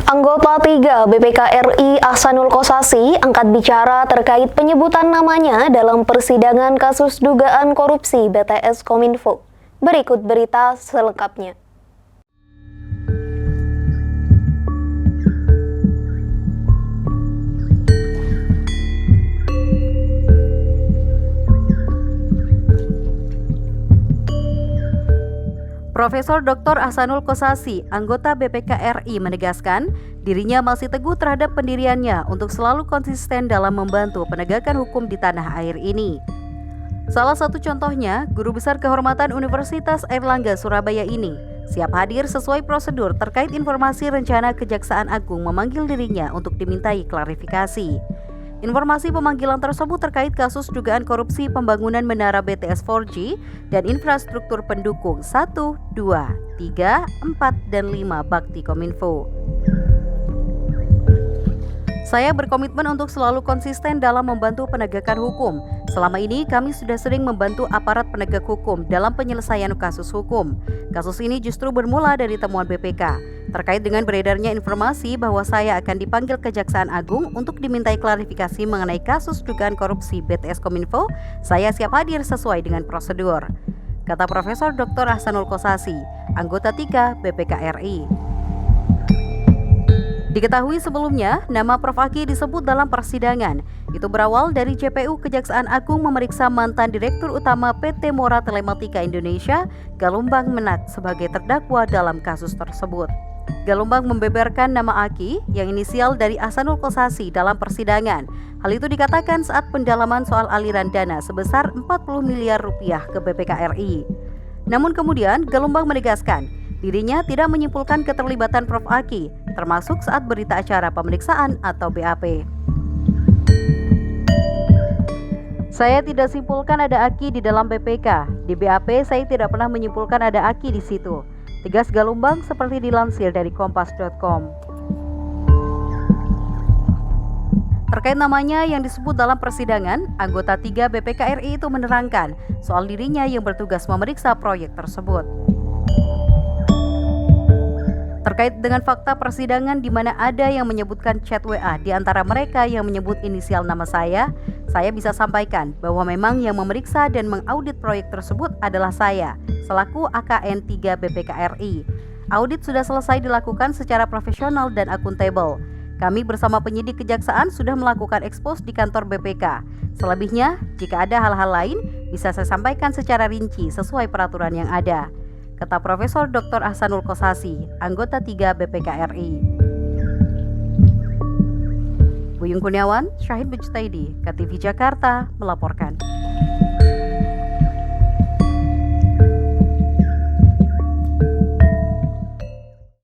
Anggota 3 BPK RI Ahsanul Kossasi angkat bicara terkait penyebutan namanya dalam persidangan kasus dugaan korupsi BTS Kominfo. Berikut berita selengkapnya. Profesor Dr. Ahsanul Kossasi, anggota BPK RI menegaskan dirinya masih teguh terhadap pendiriannya untuk selalu konsisten dalam membantu penegakan hukum di tanah air ini. Salah satu contohnya, Guru Besar Kehormatan Universitas Airlangga Surabaya ini siap hadir sesuai prosedur terkait informasi rencana Kejaksaan Agung memanggil dirinya untuk dimintai klarifikasi. Informasi pemanggilan tersebut terkait kasus dugaan korupsi pembangunan menara BTS 4G dan infrastruktur pendukung 1, 2, 3, 4, dan 5 Bakti Kominfo. Saya berkomitmen untuk selalu konsisten dalam membantu penegakan hukum. Selama ini kami sudah sering membantu aparat penegak hukum dalam penyelesaian kasus hukum. Kasus ini justru bermula dari temuan BPK. Terkait dengan beredarnya informasi bahwa saya akan dipanggil Kejaksaan Agung untuk dimintai klarifikasi mengenai kasus dugaan korupsi BTS Kominfo, saya siap hadir sesuai dengan prosedur, kata Profesor Dr. Ahsanul Kossasi, anggota 3 BPK RI. Diketahui sebelumnya, nama Prof. Aki disebut dalam persidangan. Itu berawal dari JPU Kejaksaan Agung memeriksa mantan Direktur Utama PT Mora Telematika Indonesia, Galumbang Menak, sebagai terdakwa dalam kasus tersebut. Galumbang membeberkan nama Aki yang inisial dari Ahsanul Kossasi dalam persidangan. Hal itu dikatakan saat pendalaman soal aliran dana sebesar 40 miliar rupiah ke BPK RI. Namun kemudian Galumbang menegaskan dirinya tidak menyimpulkan keterlibatan Prof. Aki, termasuk saat berita acara pemeriksaan atau BAP. Saya tidak simpulkan ada Aki di dalam BPK. Di BAP saya tidak pernah menyimpulkan ada Aki di situ, tegas Galumbang seperti dilansir dari kompas.com. Terkait namanya yang disebut dalam persidangan, anggota 3 BPK RI itu menerangkan soal dirinya yang bertugas memeriksa proyek tersebut. Terkait dengan fakta persidangan di mana ada yang menyebutkan chat WA di antara mereka yang menyebut inisial nama saya bisa sampaikan bahwa memang yang memeriksa dan mengaudit proyek tersebut adalah saya, selaku AKN 3 BPK RI. Audit sudah selesai dilakukan secara profesional dan akuntabel. Kami bersama penyidik kejaksaan sudah melakukan ekspos di kantor BPK. Selebihnya, jika ada hal-hal lain, bisa saya sampaikan secara rinci sesuai peraturan yang ada, kata Profesor Dr. Ahsanul Kossasi, anggota 3 BPK RI. Buyung Kurniawan, Syahid Bujtaidi, KTV Jakarta, melaporkan.